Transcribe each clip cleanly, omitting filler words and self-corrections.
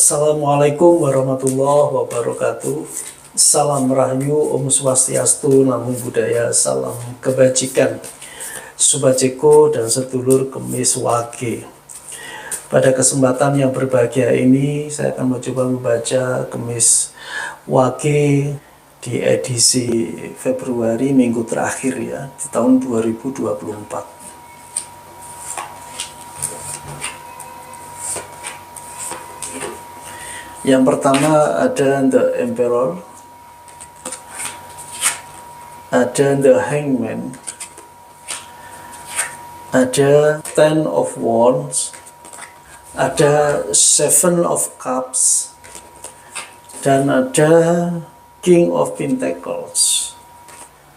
Assalamualaikum warahmatullahi wabarakatuh. Salam Rahayu, Om Swastiastu, Namo Buddhaya, salam kebajikan. Sobat Ceko dan sedulur Kemis Wage. Pada kesempatan yang berbahagia ini, saya akan mencoba membaca Kemis Wage di edisi Februari minggu terakhir ya, di tahun 2024. Yang pertama ada The Emperor, ada The Hangman, ada Ten of Wands, ada Seven of Cups, dan ada King of Pentacles.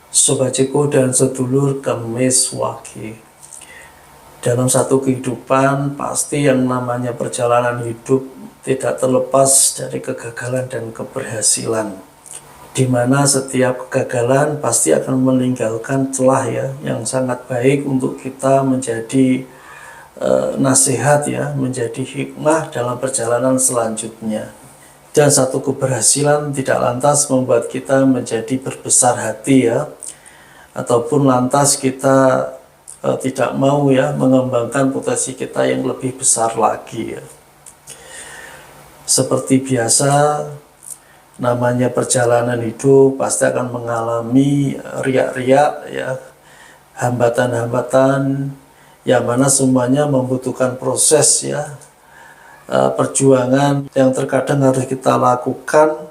Sobat Ceko dan sedulur Kemis Wage. Dalam satu kehidupan, pasti yang namanya perjalanan hidup tidak terlepas dari kegagalan dan keberhasilan, di mana setiap kegagalan pasti akan meninggalkan celah ya yang sangat baik untuk kita menjadi nasihat ya, menjadi hikmah dalam perjalanan selanjutnya. Dan satu keberhasilan tidak lantas membuat kita menjadi berbesar hati ya, ataupun lantas kita tidak mau ya mengembangkan potensi kita yang lebih besar lagi ya. Seperti biasa, namanya perjalanan hidup pasti akan mengalami riak-riak ya, hambatan-hambatan yang mana semuanya membutuhkan proses ya, perjuangan yang terkadang harus kita lakukan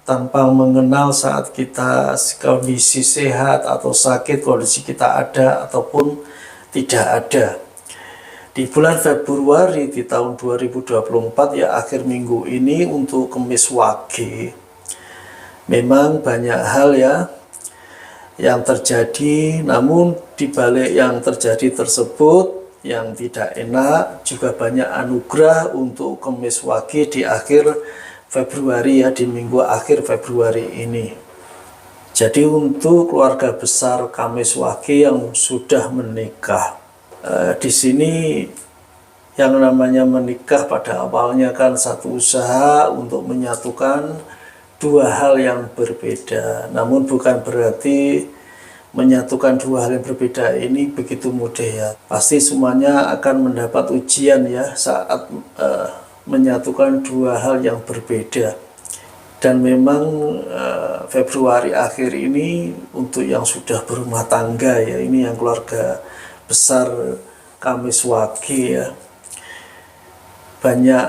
tanpa mengenal saat kita kondisi sehat atau sakit, kondisi kita ada ataupun tidak ada. Di bulan Februari di tahun 2024 ya, akhir minggu ini untuk Kemis Wage, memang banyak hal ya yang terjadi, namun dibalik yang terjadi tersebut yang tidak enak juga banyak anugerah untuk Kemis Wage di akhir Februari ya, di minggu akhir Februari ini. Jadi untuk keluarga besar Kemis Wage yang sudah menikah, di sini yang namanya menikah pada awalnya kan satu usaha untuk menyatukan dua hal yang berbeda, namun bukan berarti menyatukan dua hal yang berbeda ini begitu mudah ya. Pasti semuanya akan mendapat ujian ya saat menyatukan dua hal yang berbeda. Dan memang Februari akhir ini untuk yang sudah berumah tangga ya, ini yang keluarga besar Kemis Wage ya, banyak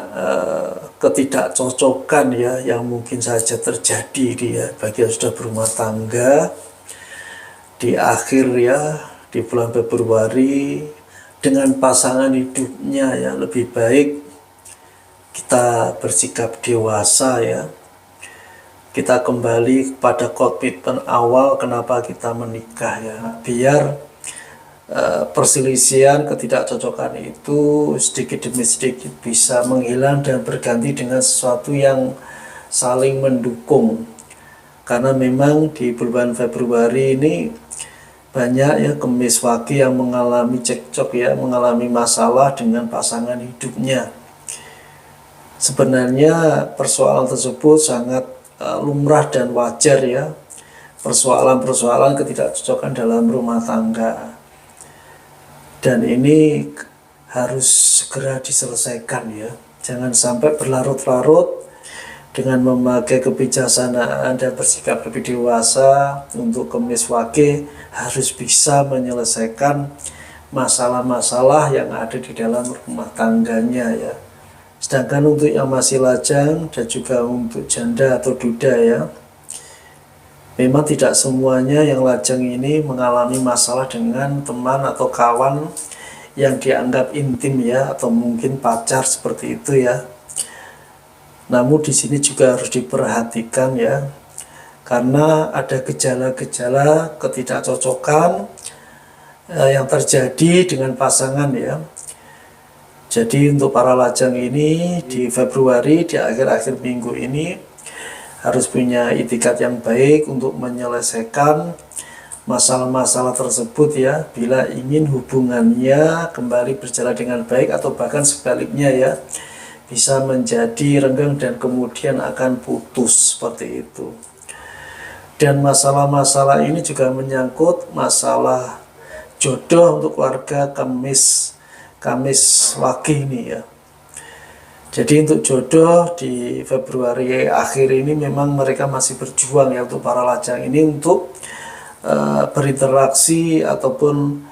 ketidakcocokan ya yang mungkin saja terjadi dia bagi yang sudah berumah tangga di akhir ya, di bulan Februari dengan pasangan hidupnya ya. Lebih baik kita bersikap dewasa ya, kita kembali pada komitmen awal kenapa kita menikah ya, biar perselisihan, ketidakcocokan itu sedikit demi sedikit bisa menghilang dan berganti dengan sesuatu yang saling mendukung. Karena memang di bulan Februari ini banyak ya Kemis Wage yang mengalami cekcok ya, mengalami masalah dengan pasangan hidupnya. Sebenarnya persoalan tersebut sangat lumrah dan wajar ya, persoalan-persoalan ketidakcocokan dalam rumah tangga. Dan ini harus segera diselesaikan ya. Jangan sampai berlarut-larut. Dengan memakai kebijaksanaan dan bersikap lebih dewasa, untuk Kemis Wage harus bisa menyelesaikan masalah-masalah yang ada di dalam rumah tangganya ya. Sedangkan untuk yang masih lajang dan juga untuk janda atau duda ya, memang tidak semuanya yang lajang ini mengalami masalah dengan teman atau kawan yang dianggap intim ya, atau mungkin pacar seperti itu ya. Namun di sini juga harus diperhatikan ya, karena ada gejala-gejala ketidakcocokan yang terjadi dengan pasangan ya. Jadi untuk para lajang ini di Februari, di akhir-akhir minggu ini harus punya itikat yang baik untuk menyelesaikan masalah-masalah tersebut ya, bila ingin hubungannya kembali berjalan dengan baik, atau bahkan sebaliknya ya, bisa menjadi renggang dan kemudian akan putus seperti itu. Dan masalah-masalah ini juga menyangkut masalah jodoh untuk keluarga Kamis Wage ini ya. Jadi untuk jodoh di Februari akhir ini memang mereka masih berjuang ya untuk para lajang ini untuk berinteraksi ataupun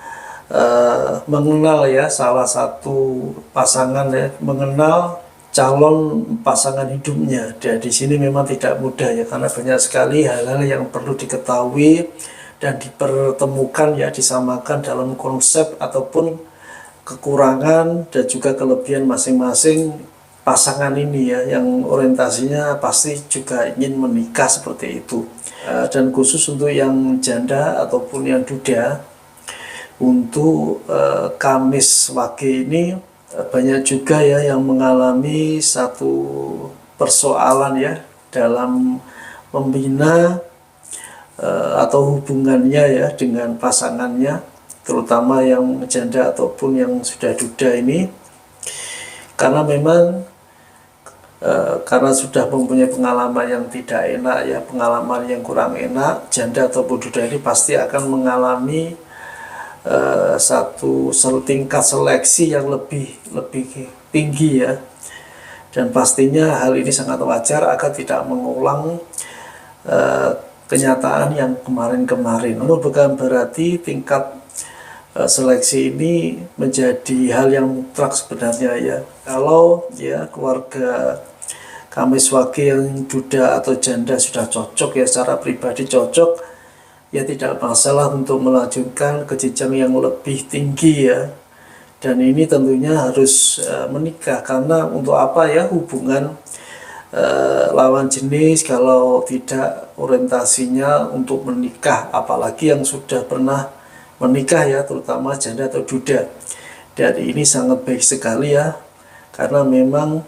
mengenal ya salah satu pasangan ya, mengenal calon pasangan hidupnya. Dan di sini memang tidak mudah ya, karena banyak sekali hal-hal yang perlu diketahui dan dipertemukan ya, disamakan dalam konsep ataupun kekurangan dan juga kelebihan masing-masing pasangan ini ya, yang orientasinya pasti juga ingin menikah seperti itu. Dan khusus untuk yang janda ataupun yang duda, untuk Kamis Wage ini banyak juga ya yang mengalami satu persoalan ya dalam membina atau hubungannya ya dengan pasangannya, terutama yang janda ataupun yang sudah duda ini, karena memang karena sudah mempunyai pengalaman yang tidak enak ya, pengalaman yang kurang enak, janda ataupun duda ini pasti akan mengalami satu tingkat seleksi yang lebih tinggi ya, dan pastinya hal ini sangat wajar agar tidak mengulang kenyataan yang kemarin-kemarin. Namun bukan berarti tingkat seleksi ini menjadi hal yang mutlak sebenarnya ya. Kalau ya keluarga Kamis Wage yang duda atau janda sudah cocok ya, secara pribadi cocok ya, tidak masalah untuk melanjutkan ke jenjang yang lebih tinggi ya. Dan ini tentunya harus menikah, karena untuk apa ya hubungan lawan jenis kalau tidak orientasinya untuk menikah, apalagi yang sudah pernah menikah ya, terutama janda atau duda. Dan ini sangat baik sekali ya, karena memang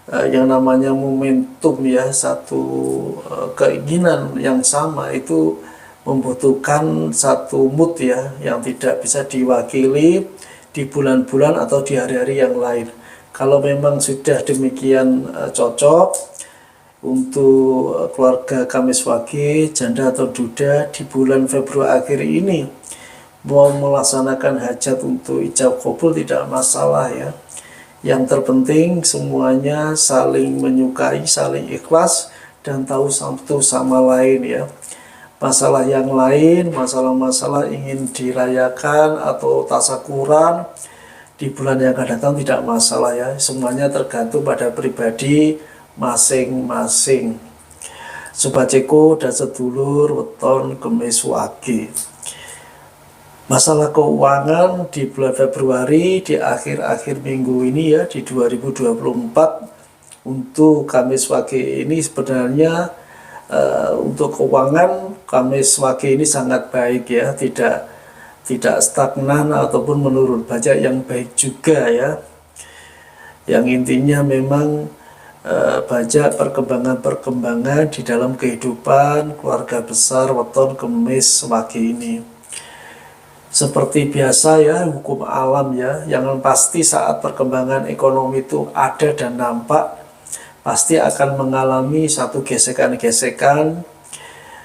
yang namanya momentum ya, satu keinginan yang sama itu membutuhkan satu mood ya, yang tidak bisa diwakili di bulan-bulan atau di hari-hari yang lain. Kalau memang sudah demikian cocok untuk keluarga Kamis Wage, janda atau duda, di bulan Februari akhir ini mau melaksanakan hajat untuk ijab kabul tidak masalah ya. Yang terpenting semuanya saling menyukai, saling ikhlas, dan tahu satu sama lain ya. Masalah yang lain, masalah-masalah ingin dirayakan atau tasakuran di bulan yang akan datang tidak masalah ya. Semuanya tergantung pada pribadi masing-masing. Sobat Ceko dan sedulur weton Kamis Wage. Masalah keuangan di bulan Februari, di akhir-akhir minggu ini ya, di 2024, untuk Kamis Wage ini sebenarnya untuk keuangan Kamis Wage ini sangat baik ya, tidak stagnan ataupun menurun, banyak yang baik juga ya. Yang intinya memang banyak perkembangan-perkembangan di dalam kehidupan keluarga besar weton Kamis Wage ini. Seperti biasa ya, hukum alam ya, yang pasti saat perkembangan ekonomi itu ada dan nampak, pasti akan mengalami satu gesekan-gesekan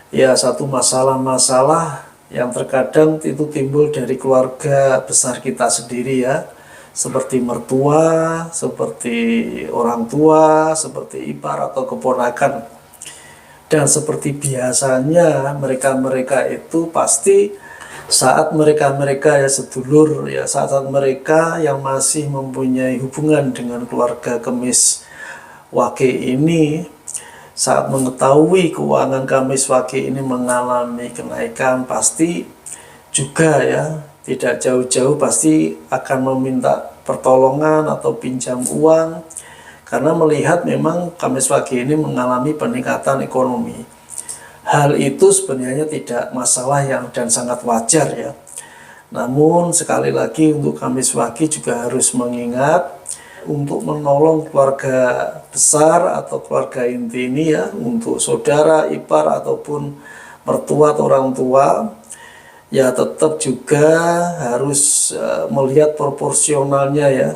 ya, satu masalah-masalah yang terkadang itu timbul dari keluarga besar kita sendiri ya, seperti mertua, seperti orang tua, seperti ipar atau keponakan. Dan seperti biasanya mereka-mereka itu pasti saat mereka ya sedulur ya, saat mereka yang masih mempunyai hubungan dengan keluarga Kamis Wage ini, saat mengetahui keuangan Kamis Wage ini mengalami kenaikan, pasti juga ya tidak jauh-jauh pasti akan meminta pertolongan atau pinjam uang, karena melihat memang Kamis Wage ini mengalami peningkatan ekonomi. Hal itu sebenarnya tidak masalah yang dan sangat wajar ya. Namun sekali lagi untuk Kamis Wage juga harus mengingat untuk menolong keluarga besar atau keluarga inti ini ya, untuk saudara, ipar ataupun mertua atau orang tua ya, tetap juga harus melihat proporsionalnya ya.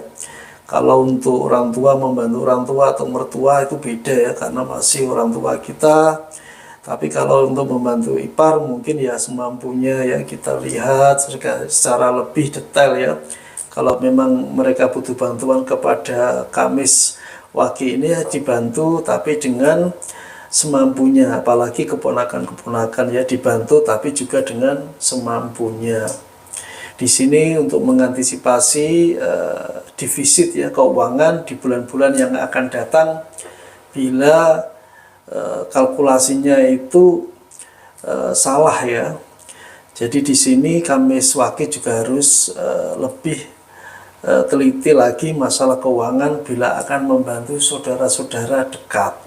Kalau untuk orang tua, membantu orang tua atau mertua itu beda ya, karena masih orang tua kita. Tapi kalau untuk membantu ipar mungkin ya semampunya ya, kita lihat secara lebih detail ya. Kalau memang mereka butuh bantuan kepada Kamis Wage ini ya dibantu, tapi dengan semampunya. Apalagi keponakan-keponakan ya dibantu, tapi juga dengan semampunya. Di sini untuk mengantisipasi defisit ya keuangan di bulan-bulan yang akan datang bila kalkulasinya itu salah ya. Jadi di sini Kamis Wage juga harus lebih teliti lagi masalah keuangan bila akan membantu saudara-saudara dekat.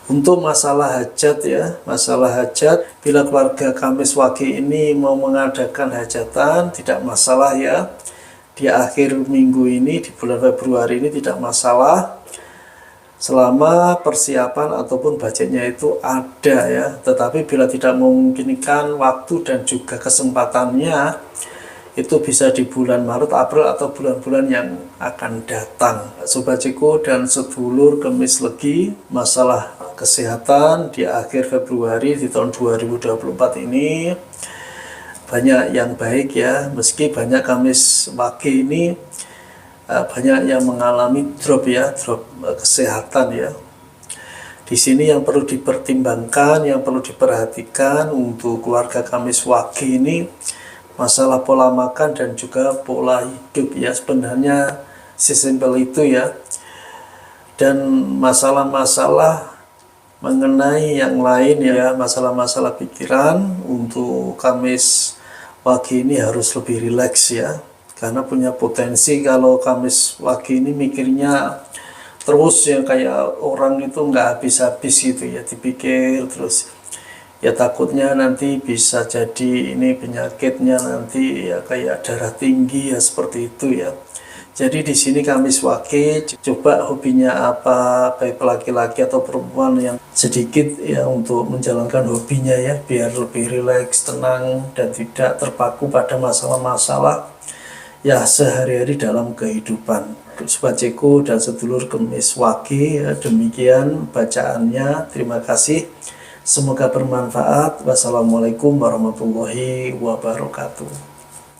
Untuk masalah hajat ya, masalah hajat, bila keluarga Kamis Wage ini mau mengadakan hajatan, tidak masalah ya. Di akhir minggu ini, di bulan Februari ini tidak masalah, selama persiapan ataupun budgetnya itu ada ya. Tetapi bila tidak memungkinkan waktu dan juga kesempatannya, itu bisa di bulan Maret, April, atau bulan-bulan yang akan datang. Sobat Ceko dan sedulur Kemis Legi, masalah kesehatan di akhir Februari di tahun 2024 ini banyak yang baik ya, meski banyak Kamis Wage ini banyak yang mengalami drop ya, drop kesehatan ya. Di sini yang perlu dipertimbangkan, yang perlu diperhatikan untuk keluarga Kamis Wage ini masalah pola makan dan juga pola hidup ya, sebenarnya sesimpel itu ya. Dan masalah-masalah mengenai yang lain ya, masalah-masalah pikiran untuk Kamis Wage ini harus lebih rileks ya, karena punya potensi kalau Kamis Wage ini mikirnya terus yang kayak orang itu nggak habis-habis gitu ya, dipikir terus ya, takutnya nanti bisa jadi ini penyakitnya nanti ya kayak darah tinggi ya, seperti itu ya. Jadi di sini Kamis Wage coba hobinya apa, baik laki-laki atau perempuan, yang sedikit ya untuk menjalankan hobinya ya, biar lebih rileks, tenang, dan tidak terpaku pada masalah-masalah ya sehari-hari dalam kehidupan. Sobat Ceko dan sedulur Kemis Wage ya, demikian bacaannya. Terima kasih. Semoga bermanfaat. Wassalamualaikum warahmatullahi wabarakatuh.